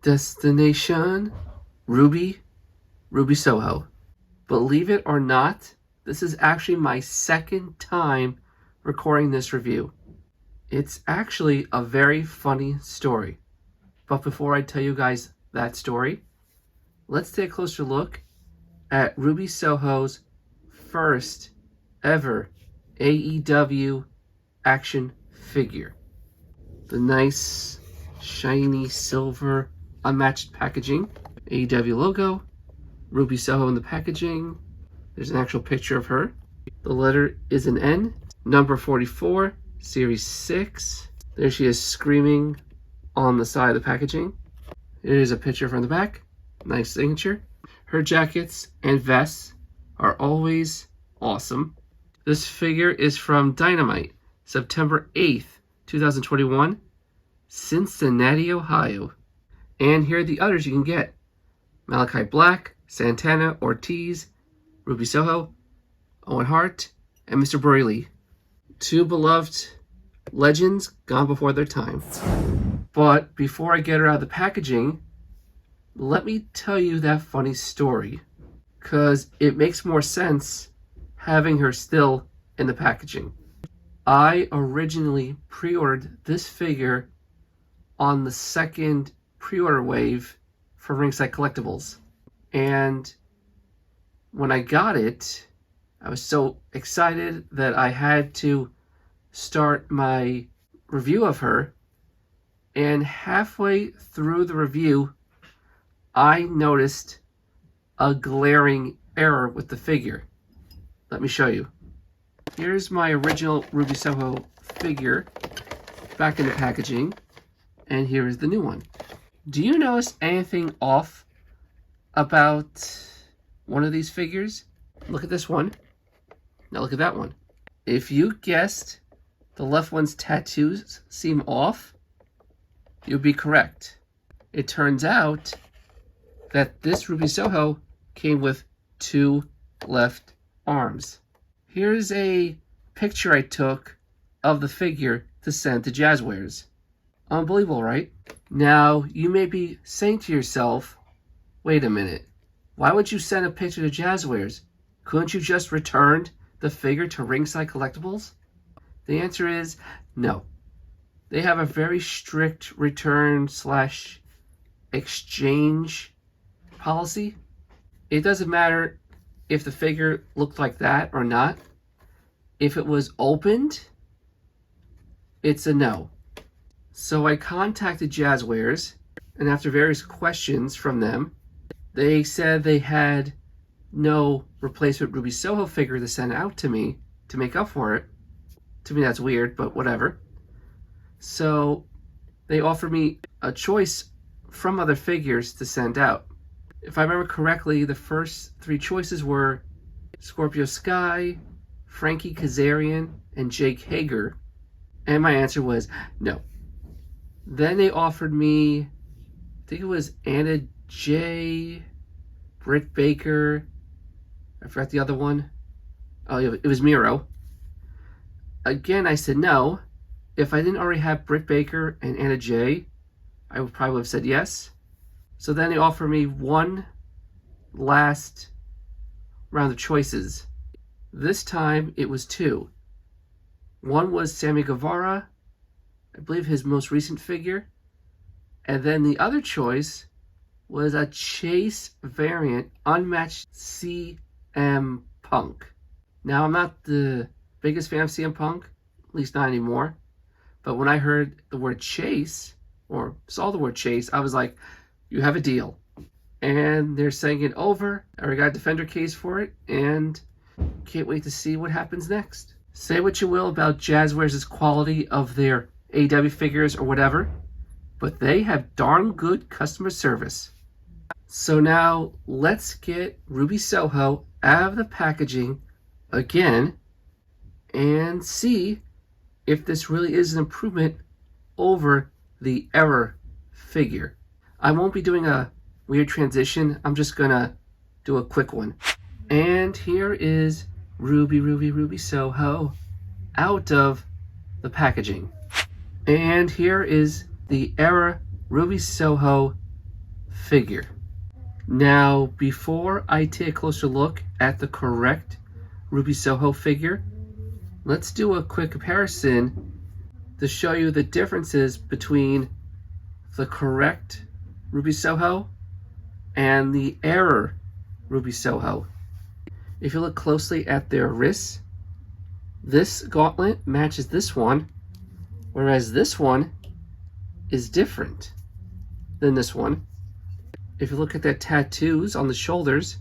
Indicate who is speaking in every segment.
Speaker 1: Destination Ruby Soho. Believe it or not, this is actually my second time recording this review. It's actually a very funny story. But before I tell you guys that story, let's take a closer look at Ruby Soho's first ever AEW action figure. The nice, shiny silver Unmatched packaging, AEW logo, Ruby Soho in the packaging. There's an actual picture of her. The letter is an N, number 44, series 6. There she is screaming on the side of the packaging. Here's a picture from the back. Nice signature. Her jackets and vests are always awesome. This figure is from Dynamite, September 8th, 2021, Cincinnati, Ohio. And here are the others you can get. Malachi Black, Santana, Ortiz, Ruby Soho, Owen Hart, and Mr. Brayley. Two beloved legends gone before their time. But before I get her out of the packaging, let me tell you that funny story, because it makes more sense having her still in the packaging. I originally pre-ordered this figure on the second pre-order wave for Ringside Collectibles. And when I got it, I was so excited that I had to start my review of her. And halfway through the review, I noticed a glaring error with the figure. Let me show you. Here's my original Ruby Soho figure back in the packaging. And here is the new one. Do you notice anything off about one of these figures? Look at this one. Now look at that one. If you guessed the left one's tattoos seem off, you'd be correct. It turns out that this Ruby Soho came with 2 left arms. Here's a picture I took of the figure to send to Jazwares. Unbelievable, right? Now, you may be saying to yourself, wait a minute, why would you send a picture to Jazwares? Couldn't you just return the figure to Ringside Collectibles? The answer is no. They have a very strict return/exchange policy. It doesn't matter if the figure looked like that or not. If it was opened, it's a no. So I contacted Jazwares, and after various questions from them, they said they had no replacement Ruby Soho figure to send out to me to make up for it. To me, that's weird, but whatever. So they offered me a choice from other figures to send out. If I remember correctly, the first 3 choices were Scorpio Sky, Frankie Kazarian, and Jake Hager. And my answer was no. Then they offered me, I think it was Anna Jay, Britt Baker, I forgot the other one. Oh, it was Miro. Again, I said no. If I didn't already have Britt Baker and Anna Jay, I would probably have said yes. So then they offered me one last round of choices. This time it was 2. One was Sammy Guevara, I believe his most recent figure. And then the other choice was a Chase variant Unmatched CM Punk. Now, I'm not the biggest fan of CM Punk, at least not anymore. But when I heard the word Chase, or saw the word Chase, I was like, you have a deal. And they're sending it over. I already got a Defender case for it, and can't wait to see what happens next. Say what you will about Jazwares' quality of their AEW figures or whatever, but they have darn good customer service. So now let's get Ruby Soho out of the packaging again and see if this really is an improvement over the error figure. I won't be doing a weird transition. I'm just gonna do a quick one. And here is Ruby Soho out of the packaging. And here is the error Ruby Soho figure. Now, before I take a closer look at the correct Ruby Soho figure, let's do a quick comparison to show you the differences between the correct Ruby Soho and the error Ruby Soho. If you look closely at their wrists, this gauntlet matches this one, whereas this one is different than this one. If you look at their tattoos on the shoulders,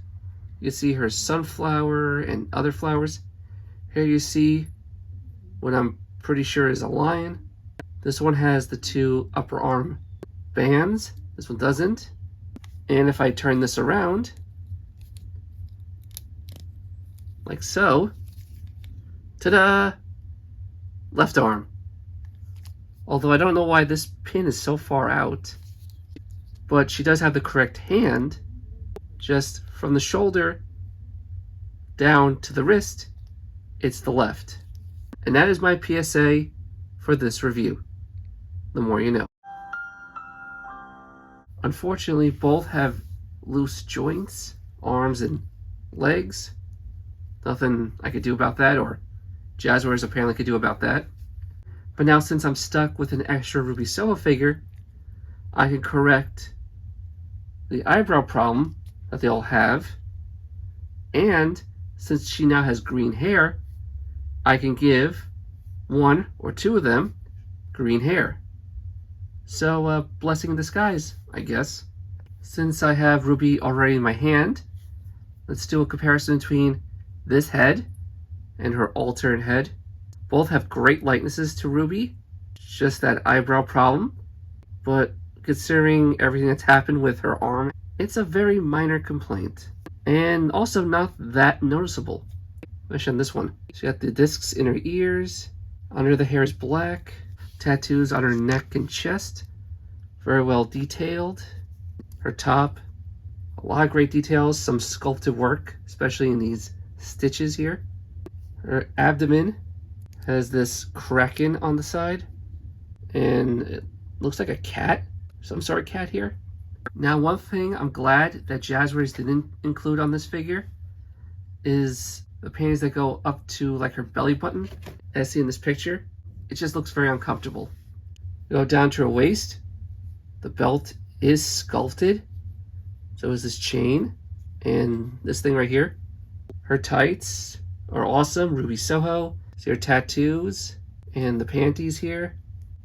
Speaker 1: you can see her sunflower and other flowers. Here you see what I'm pretty sure is a lion. This one has the two upper arm bands. This one doesn't. And if I turn this around, like so, ta-da! Left arm. Although I don't know why this pin is so far out, but she does have the correct hand. Just from the shoulder down to the wrist, it's the left. And that is my PSA for this review. The more you know. Unfortunately, both have loose joints, arms and legs. Nothing I could do about that, or Jazwares apparently could do about that. But now, since I'm stuck with an extra Ruby Soho figure, I can correct the eyebrow problem that they all have. And since she now has green hair, I can give one or two of them green hair. So, blessing in disguise, I guess. Since I have Ruby already in my hand, let's do a comparison between this head and her alternate head. Both have great likenesses to Ruby, just that eyebrow problem. But considering everything that's happened with her arm, it's a very minor complaint. And also not that noticeable. Especially on this one. She got the discs in her ears, under the hair is black, tattoos on her neck and chest, very well detailed. Her top, a lot of great details, some sculpted work, especially in these stitches here. Her abdomen has this kraken on the side, and it looks like a cat, some sort of cat here. Now, one thing I'm glad that Jazwares didn't include on this figure is the panties that go up to like her belly button, as seen in this picture. It just looks very uncomfortable. Go down to her waist. The belt is sculpted. So is this chain and this thing right here. Her tights are awesome. Ruby Soho. See her tattoos and the panties here.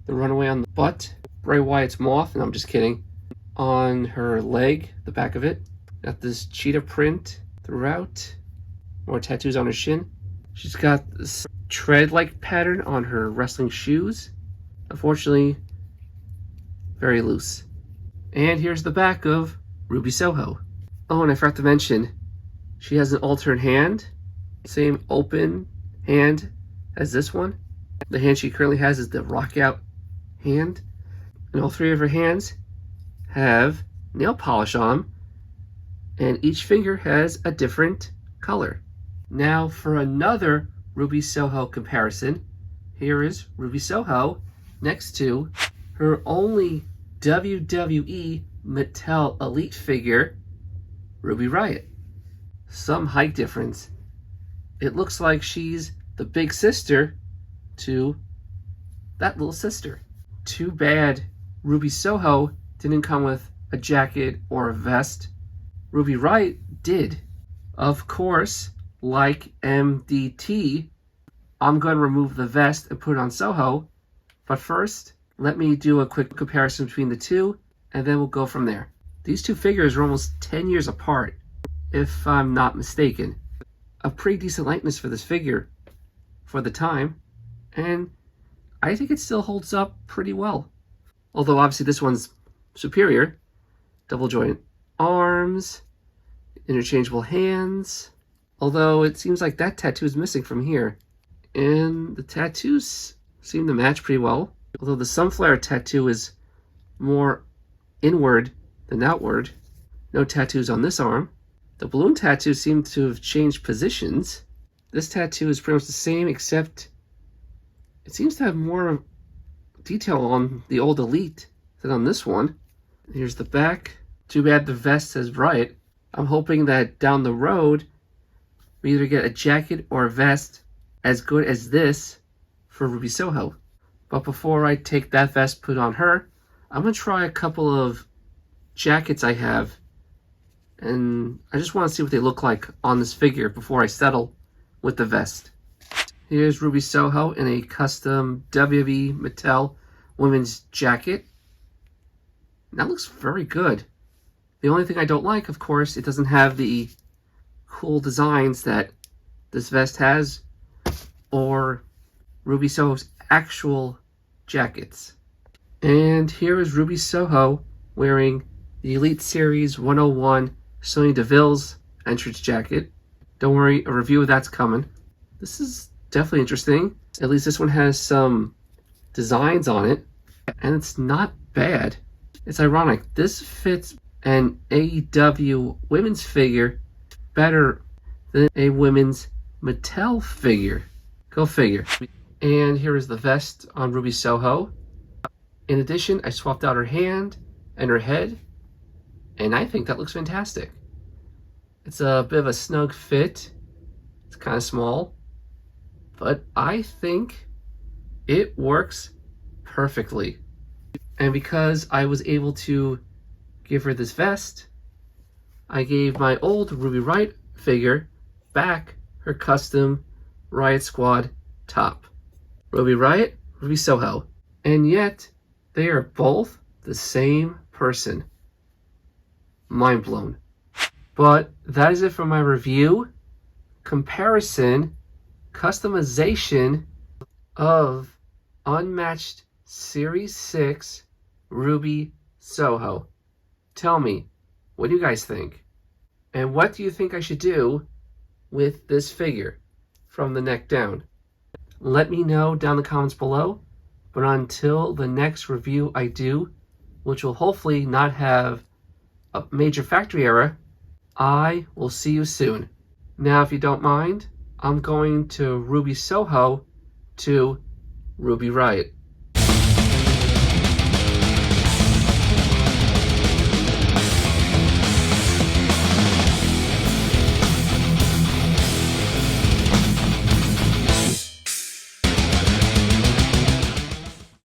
Speaker 1: The runaway on the butt. Bray Wyatt's moth, and I'm just kidding. On her leg, the back of it. Got this cheetah print throughout. More tattoos on her shin. She's got this tread-like pattern on her wrestling shoes. Unfortunately, very loose. And here's the back of Ruby Soho. Oh, and I forgot to mention, she has an alternate hand. Same open hand as this one. The hand she currently has is the rock-out hand. And all three of her hands have nail polish on them. And each finger has a different color. Now for another Ruby Soho comparison, here is Ruby Soho next to her only WWE Mattel Elite figure, Ruby Riot. Some height difference. It looks like she's the big sister to that little sister. Too bad Ruby Soho didn't come with a jacket or a vest. Ruby Riot did. Of course, like MDT, I'm going to remove the vest and put it on Soho. But first, let me do a quick comparison between the two, and then we'll go from there. These two figures are almost 10 years apart, if I'm not mistaken. A pretty decent likeness for this figure for the time, and I think it still holds up pretty well. Although obviously this one's superior. Double joint arms, interchangeable hands. Although it seems like that tattoo is missing from here. And the tattoos seem to match pretty well. Although the sunflower tattoo is more inward than outward. No tattoos on this arm. The balloon tattoos seem to have changed positions. This tattoo is pretty much the same, except it seems to have more detail on the old Elite than on this one. Here's the back. Too bad the vest says Riot. I'm hoping that down the road, we either get a jacket or a vest as good as this for Ruby Soho. But before I take that vest put on her, I'm going to try a couple of jackets I have. And I just want to see what they look like on this figure before I settle with the vest. Here's Ruby Soho in a custom WWE Mattel women's jacket. That looks very good. The only thing I don't like, of course, it doesn't have the cool designs that this vest has or Ruby Soho's actual jackets. And here is Ruby Soho wearing the Elite Series 101 Sonya Deville's entrance jacket. Don't worry, a review of that's coming. This is definitely interesting. At least this one has some designs on it, and it's not bad. It's ironic. This fits an AEW women's figure better than a women's Mattel figure. Go figure. And here is the vest on Ruby Soho. In addition, I swapped out her hand and her head, and I think that looks fantastic. It's a bit of a snug fit. It's kind of small, but I think it works perfectly. And because I was able to give her this vest, I gave my old Ruby Riot figure back her custom Riot Squad top. Ruby Riot, Ruby Soho. And yet, they are both the same person. Mind blown. But that is it for my review, comparison, customization of Unmatched Series 6 Ruby Soho. Tell me, what do you guys think? And what do you think I should do with this figure from the neck down? Let me know down in the comments below. But until the next review I do, which will hopefully not have a major factory error, I will see you soon. Now, if you don't mind, I'm going to Ruby Soho to Ruby Riot.